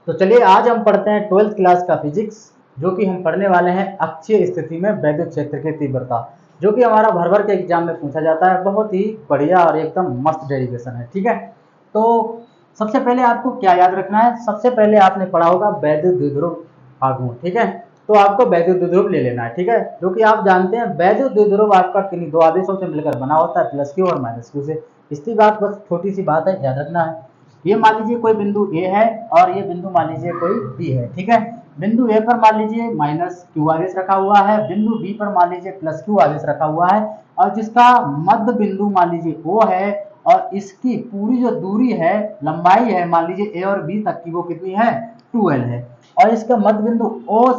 तो चलिए आज हम पढ़ते हैं 12th क्लास का फिजिक्स, जो कि हम पढ़ने वाले हैं अक्षीय स्थिति में वैद्युत क्षेत्र की तीव्रता, जो कि हमारा भर भर के एग्जाम में पूछा जाता है। बहुत ही बढ़िया और एकदम मस्त डेरिवेशन है। ठीक है, तो सबसे पहले आपको क्या याद रखना है, सबसे पहले आपने पढ़ा होगा वैद्युत द्विध्रुव आघूर्ण। ठीक है, तो आपको वैद्युत द्विध्रुव ले लेना है। ठीक है, जो कि आप जानते हैं वैद्युत द्विध्रुव आपका किन्हीं दो आवेशों से मिलकर बना होता है, प्लस क्यू और माइनस क्यू से। इसकी बात बस छोटी सी बात है, याद रखना है। ये मान लीजिए कोई बिंदु ए है और ये बिंदु मान लीजिए कोई बी है। ठीक है, बिंदु ए पर मान लीजिए माइनस क्यू आवेश रखा हुआ है, बिंदु बी पर मान लीजिए प्लस क्यू आवेश रखा हुआ है, और जिसका मध्य बिंदु मान लीजिए ओ है, और इसकी पूरी जो दूरी है, लंबाई है, मान लीजिए ए और बी तक की, वो कितनी है, 2l है। और इसके मध्य बिंदु ओ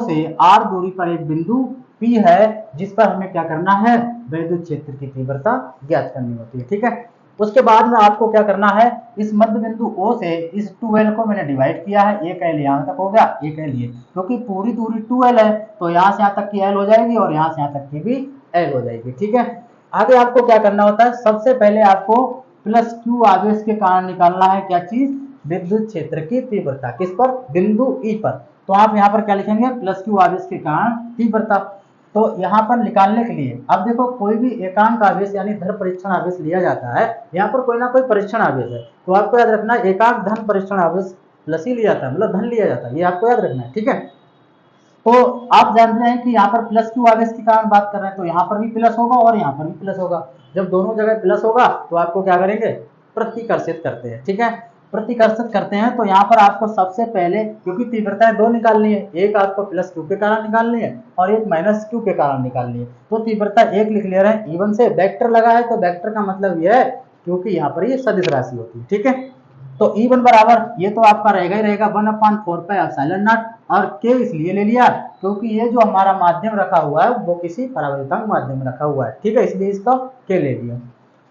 से r दूरी पर एक बिंदु P है, जिस पर हमें क्या करना है, वैद्युत क्षेत्र की तीव्रता ज्ञात करनी होती है। ठीक है, उसके बाद में आपको क्या करना है, इस मध्य बिंदु O से इस 2l को मैंने डिवाइड किया है, एक l यहाँ तक हो गया, एक l ये, क्योंकि पूरी दूरी 2l है तो यहाँ से यहाँ तक की l हो जाएगी और यहाँ से यहाँ तक की भी l हो जाएगी। ठीक है, आगे आपको क्या करना होता है, सबसे पहले आपको प्लस क्यू आवेश के कारण निकालना है क्या चीज, विद्युत क्षेत्र की तीव्रता। किस पर, बिंदु E पर। तो आप यहाँ पर क्या लिखेंगे, प्लस क्यू आवेश के कारण तीव्रता। तो यहाँ पर निकालने के लिए अब देखो, कोई भी एकांक आवेश यानी धन परीक्षण आवेश लिया जाता है, यहाँ पर कोई ना कोई परीक्षण आवेश है, तो आपको याद रखना है एकांक धन परीक्षण आवेश प्लस ही लिया जाता है, मतलब धन लिया जाता है, ये आपको याद रखना है। ठीक है, तो आप जानते हैं कि यहाँ पर प्लस क्यू आवेश के कारण बात कर रहे हैं, तो यहाँ पर भी प्लस होगा और यहाँ पर भी प्लस होगा। जब दोनों जगह प्लस होगा तो आपको क्या करेंगे, प्रतिकर्षित करते हैं। ठीक है, प्रतिकर्षित करते हैं, तो यहाँ पर आपको सबसे पहले, क्योंकि तीव्रताएं दो निकालनी है, एक आपको प्लस क्यू के कारण निकालनी है और एक माइनस क्यू के कारण निकालनी है, तो तीव्रता एक लिख ले रहे हैं। E1 से वेक्टर लगा है, तो वेक्टर का मतलब यह है क्योंकि यहाँ पर ये सदिश राशि होती है। ठीक है, तो E1 बराबर ये तो आपका रहेगा ही रहेगा 1/4πε0, और K इसलिए ले लिया क्योंकि ये जो हमारा माध्यम रखा हुआ है वो किसी परावर्तक माध्यम में रखा हुआ है। ठीक है, इसलिए इसका K ले लिया।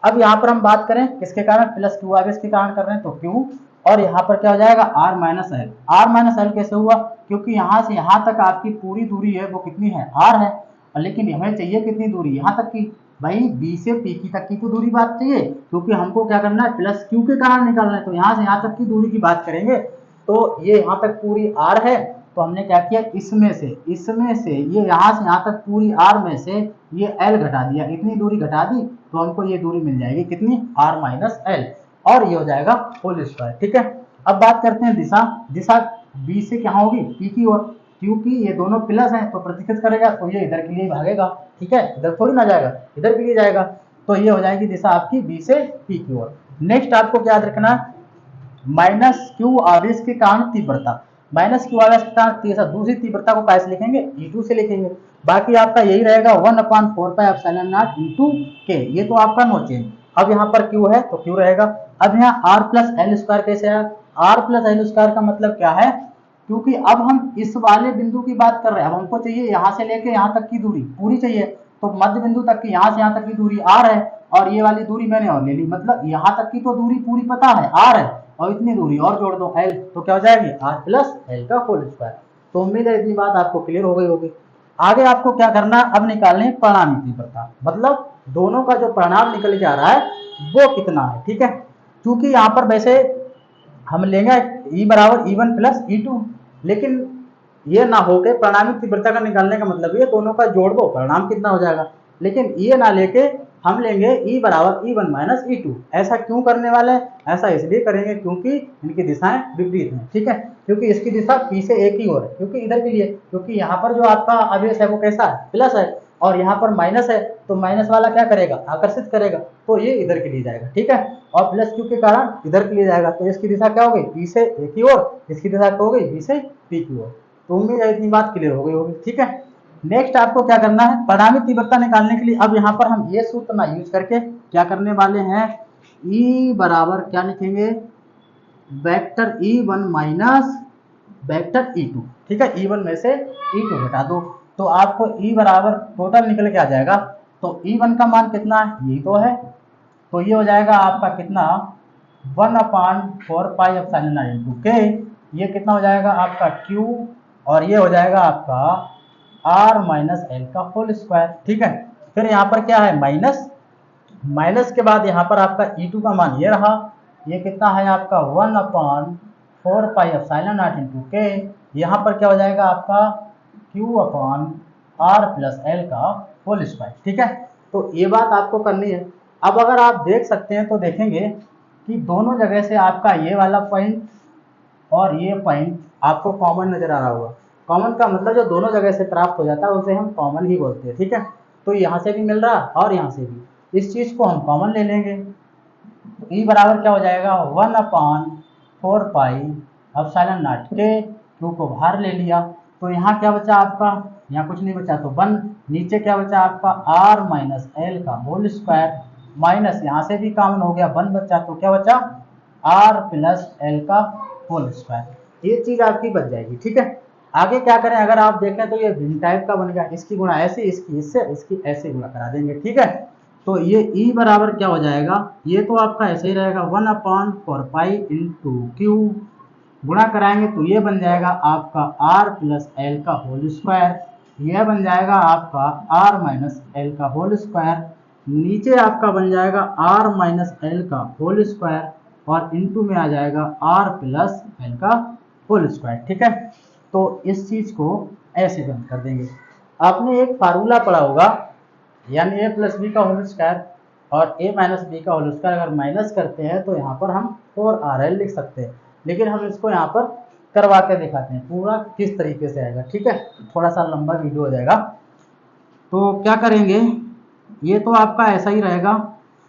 अब यहाँ पर हम बात करें किसके कारण, प्लस क्यू आवेश के कारण कर रहे हैं, तो Q, और यहाँ पर क्या हो जाएगा R minus L. R minus L कैसे हुआ, क्योंकि यहाँ से यहाँ तक आपकी पूरी दूरी है वो कितनी है, R है, लेकिन हमें चाहिए कितनी दूरी, यहाँ तक की, भाई B से P की तक की तो दूरी बात चाहिए, क्योंकि हमको क्या करना है, प्लस Q के कारण निकालना है, तो यहाँ से यहाँ तक की दूरी की बात करेंगे। तो ये यहाँ तक पूरी R है, तो हमने क्या किया, इसमें से ये यहाँ से यहाँ तक पूरी R में से ये L घटा दिया, इतनी दूरी घटा दी, तो हमको ये दूरी मिल जाएगी कितनी, R माइनस एल, और ये हो जाएगा होल स्क्वायर। ठीक है, अब बात करते हैं दिशा B से क्या होगी, P की ओर, क्योंकि ये दोनों प्लस हैं तो प्रतिशत करेगा, तो ये इधर के लिए भागेगा। ठीक है, इधर थोड़ी ना जाएगा, इधर के लिए जाएगा, तो ये हो जाएगी दिशा आपकी B से P की ओर। नेक्स्ट आपको क्या याद रखना, माइनस क्यू आवेश के कारण तीव्रता, माइनस क्यू आवेश के कारण दूसरी तीव्रता को कैसे लिखेंगे, E2 से लिखेंगे। बाकी आपका यही रहेगा 1/4πε0 इंटू के, ये तो आपका नो चेंज। अब यहाँ पर Q है तो Q रहेगा। अब यहाँ R प्लस एल स्क्वायर कैसे आया, R प्लस एल स्क्वायर का मतलब क्या है, क्योंकि अब हम इस वाले बिंदु की बात कर रहे हैं, अब हमको चाहिए यहाँ से लेके यहाँ तक की दूरी पूरी चाहिए, तो मध्य बिंदु तक की, यहाँ से यहाँ तक की दूरी R है, और ये वाली दूरी मैंने और ले ली, मतलब यहाँ तक की तो दूरी पूरी पता है R है, और इतनी दूरी और जोड़ दो L, तो क्या हो जाएगी, R प्लस एल का होल स्क्वायर। तो उम्मीद है इतनी बात आपको क्लियर हो गई होगी। आगे आपको क्या करना है, अब निकालने परिणामी तीव्रता, मतलब दोनों का जो परिणाम निकल के आ रहा है वो कितना है। ठीक है, क्योंकि यहाँ पर वैसे हम लेंगे E बराबर E1 प्लस E2, लेकिन ये ना हो के परिणामी तीव्रता का निकालने का मतलब ये दोनों का जोड़ दो, परिणाम कितना हो जाएगा, लेकिन ये ना लेके हम लेंगे E बराबर E1 माइनस E2। ऐसा क्यों करने वाले हैं, ऐसा इसलिए करेंगे क्योंकि इनकी दिशाएं विपरीत हैं। ठीक है, क्योंकि इसकी दिशा P से एक ही ओर है, क्योंकि इधर के लिए, क्योंकि यहाँ पर जो आपका आवेश है वो कैसा है, प्लस है, और यहाँ पर माइनस है, तो माइनस वाला क्या करेगा, आकर्षित करेगा, तो ये इधर के लिए जाएगा। ठीक है, और प्लस क्यू के कारण इधर के लिए जाएगा, तो इसकी दिशा क्या हो गई, P से A की ओर, इसकी दिशा क्या हो गई, B से P की ओर। तो उम्मीद है इतनी बात क्लियर हो गई होगी। ठीक है, नेक्स्ट आपको क्या करना है, परिणामी तीव्रता निकालने के लिए अब यहाँ पर हम ये सूत्र ना यूज करके क्या करने वाले हैं, E बराबर क्या लिखेंगे, vector E1 minus vector E2। ठीक है, E1 में से E2 घटा दो, तो आपको E बराबर टोटल निकल के आ जाएगा। तो E1 का मान कितना है, यही तो है, तो ये हो जाएगा आपका कितना, 1/4πε0 इंटू के, ये कितना हो जाएगा आपका Q, और ये हो जाएगा आपका R माइनस एल का होल स्क्वायर। ठीक है, फिर यहाँ पर क्या है, माइनस के बाद यहाँ पर आपका E2 का मान ये रहा, ये कितना है आपका 1/4πε0 4 पाई एप्सिलॉन नॉट इंटू के, यहाँ पर क्या हो जाएगा आपका Q upon R plus L का होल स्क्वायर। ठीक है, तो ये बात आपको करनी है। अब अगर आप देख सकते हैं तो देखेंगे कि दोनों जगह से आपका ये वाला पॉइंट और ये पॉइंट आपको कॉमन नजर आ रहा होगा। कॉमन का मतलब जो दोनों जगह से प्राप्त हो जाता है उसे हम कॉमन ही बोलते हैं। ठीक है, तो यहाँ से भी मिल रहा और यहाँ से भी, इस चीज को हम कॉमन ले लेंगे। तो ई बराबर क्या हो जाएगा 1/4 पाई एप्सिलॉन नॉट के, Q को बाहर ले लिया तो यहाँ क्या बचा आपका, यहाँ कुछ नहीं बचा तो 1, नीचे क्या बचा आपका R माइनस एल का होल स्क्वायर, माइनस यहाँ से भी कॉमन हो गया 1 बचा तो क्या बचा R प्लस एल का होल स्क्वायर। ये चीज आपकी बच जाएगी। ठीक है, आगे क्या करें, अगर आप देखें तो ये भिन्न टाइप का बन गया, इसकी गुणा ऐसे, इसकी इससे, इसकी ऐसे गुणा करा देंगे। ठीक है, तो ये ई बराबर क्या हो जाएगा, ये तो आपका ऐसे ही रहेगा 1/4 पाई इंटू क्यू, गुणा कराएंगे तो ये बन जाएगा आपका R प्लस एल का होल स्क्वायर, यह बन जाएगा आपका R माइनस एल का होल स्क्वायर, नीचे आपका बन जाएगा R माइनस एल का होल स्क्वायर और इनटू में आ जाएगा R प्लस एल का होल स्क्वायर। ठीक है, तो इस चीज को ऐसे बंद कर देंगे। आपने एक फार्मूला पढ़ा होगा, यानी a प्लस बी का होल स्क्वायर और a माइनस बी का होल स्क्वायर अगर माइनस करते हैं तो यहाँ पर हम 4RL लिख सकते हैं, लेकिन हम इसको यहाँ पर करवा के दिखाते हैं पूरा किस तरीके से आएगा। ठीक है, थोड़ा सा लंबा वीडियो हो जाएगा। तो क्या करेंगे, ये तो आपका ऐसा ही रहेगा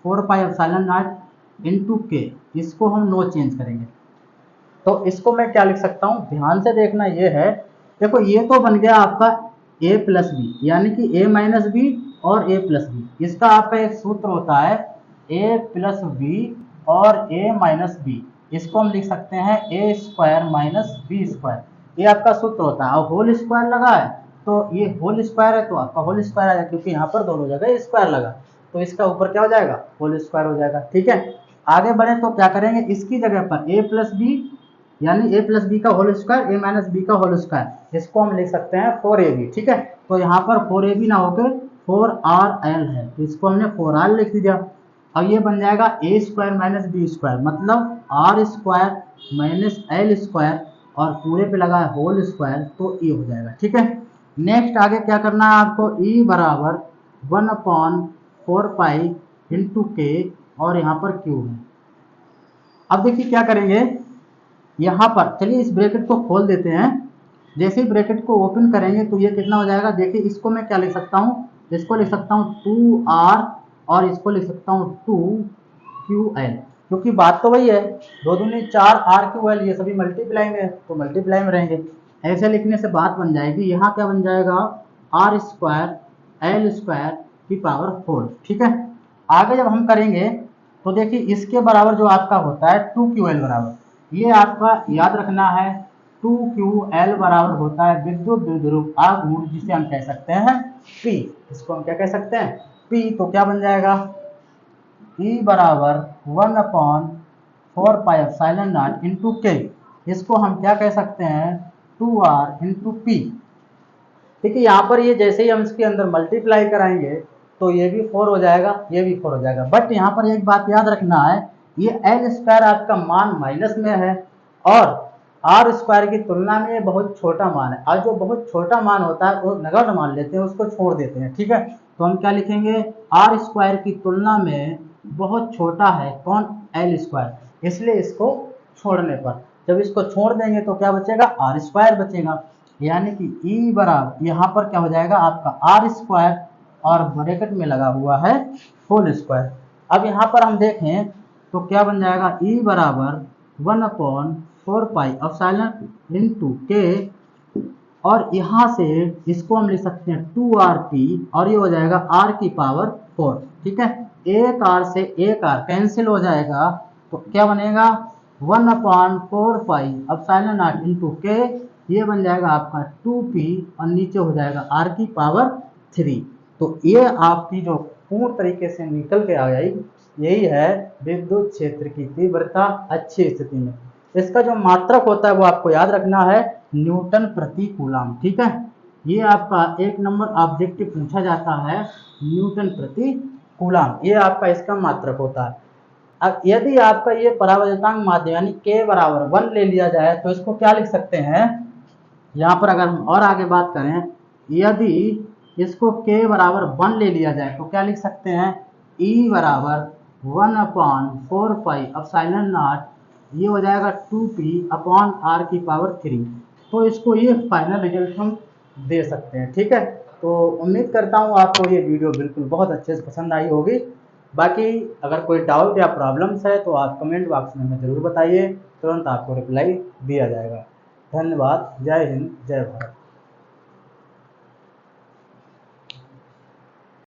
4 पाई एप्सिलॉन नॉट इंटू के, इसको हम नो चेंज करेंगे तो इसको मैं क्या लिख सकता हूँ, ध्यान से देखना। ये है, देखो ये तो बन गया आपका a प्लस बी, यानी कि a माइनस बी और a प्लस बी, इसका आपका एक सूत्र होता है a प्लस बी और a माइनस बी, इसको हम लिख सकते हैं a square minus B square, ये आपका सूत्र होता है। और होल स्क्वायर लगा है तो ये होल स्क्वायर है तो आपका होल स्क्वायर आ जाएगा, क्योंकि यहाँ पर दोनों जगह स्क्वायर लगा तो इसका ऊपर क्या हो जाएगा होल स्क्वायर हो जाएगा। ठीक है, आगे बढ़े तो क्या करेंगे, इसकी जगह पर a प्लस बी यानी a प्लस बी का whole square, a minus B का होल स्क्वायर, इसको हम लिख सकते हैं 4ab। ठीक है, तो यहाँ पर 4ab ना होकर 4RL है तो इसको हमने 4R लिख दिया। अब ये बन जाएगा a square minus B square, मतलब R square minus L square और पूरे पे लगा है होल स्क्वायर तो ये हो जाएगा। ठीक है, नेक्स्ट आगे क्या करना है आपको, e बराबर 1/4 पाई इंटू के और यहाँ पर q है। अब देखिए क्या करेंगे, यहाँ पर चलिए इस ब्रैकेट को खोल देते हैं, जैसे ही ब्रैकेट को ओपन करेंगे तो ये कितना हो जाएगा, देखिए इसको मैं क्या लिख सकता हूँ, इसको लिख सकता हूँ 2R और इसको लिख सकता हूँ 2QL, क्योंकि बात तो वही है 2 दूनी 4 RQL, ये सभी मल्टीप्लाई में है तो मल्टीप्लाई में रहेंगे। ऐसे लिखने से बात बन जाएगी, यहाँ क्या बन जाएगा R स्क्वायर एल स्क्वायर की पावर 4। ठीक है, आगे जब हम करेंगे तो देखिए इसके बराबर जो आपका होता है 2QL बराबर, ये आपका याद रखना है 2QL बराबर होता है विद्युत द्विध्रुव आघूर्ण, जिसे हम कह सकते हैं P, इसको हम क्या कह सकते हैं P। तो क्या बन जाएगा E बराबर 1/4 पाई एप्सिलॉन नॉट इंटू के, इसको हम क्या कह सकते हैं 2R इंटू P। देखिए यहाँ पर ये जैसे ही हम इसके अंदर मल्टीप्लाई कराएंगे तो ये भी 4 हो जाएगा, ये भी 4 हो जाएगा। बट यहाँ पर एक बात याद रखना है, ये एल स्क्वायर आपका मान माइनस में है और आर स्क्वायर की तुलना में ये बहुत छोटा मान है, और जो बहुत छोटा मान होता है वो नगण्य मान लेते हैं, उसको छोड़ देते हैं। ठीक है, तो हम क्या लिखेंगे, आर स्क्वायर की तुलना में बहुत छोटा है कौन, एल स्क्वायर, इसलिए इसको छोड़ने पर, जब इसको छोड़ देंगे तो क्या बचेगा आर स्क्वायर बचेगा, यानी कि ई बराबर यहाँ पर क्या हो जाएगा आपका आर स्क्वायर और ब्रैकेट में लगा हुआ है होल स्क्वायर। अब यहाँ पर हम देखें तो क्या बन जाएगा, ई बराबर 1/4 पाई एप्सिलॉन इंटू के, और यहाँ से इसको हम लिख सकते हैं 2RT और ये हो जाएगा R की पावर 4। ठीक है, एक R से एक R कैंसिल हो जाएगा तो क्या बनेगा 1/4 पाई एप्सिलॉन नॉट इंटू के, ये बन जाएगा आपका 2P और नीचे हो जाएगा R की पावर 3। तो ये आपकी जो पूर्ण तरीके से निकल के आ गई, यही है विद्युत क्षेत्र की तीव्रता अच्छी स्थिति में। इसका जो मात्रक होता है वो आपको याद रखना है न्यूटन प्रति कूलम। ठीक है, ये आपका 1 नंबर ऑब्जेक्टिव पूछा जाता है न्यूटन प्रति कूलम, ये आपका इसका मात्रक होता है। अब यदि आपका ये परावैद्युतांक माध्य यानी k बराबर 1 ले लिया जाए तो इसको क्या लिख सकते हैं, यहाँ पर अगर हम और आगे बात करें, यदि इसको k बराबर 1 ले लिया जाए तो क्या लिख सकते हैं, E बराबर 1/4 पाई एप्सिलॉन नॉट, ये हो जाएगा 2p अपॉन r की पावर 3। तो इसको ये फाइनल रिजल्ट हम दे सकते हैं। ठीक है, तो उम्मीद करता हूँ आपको ये वीडियो बिल्कुल बहुत अच्छे से पसंद आई होगी। बाकी अगर कोई डाउट या प्रॉब्लम्स है तो आप कमेंट बॉक्स में हमें ज़रूर बताइए, तुरंत आपको रिप्लाई दिया जाएगा। धन्यवाद। जय हिंद, जय भारत।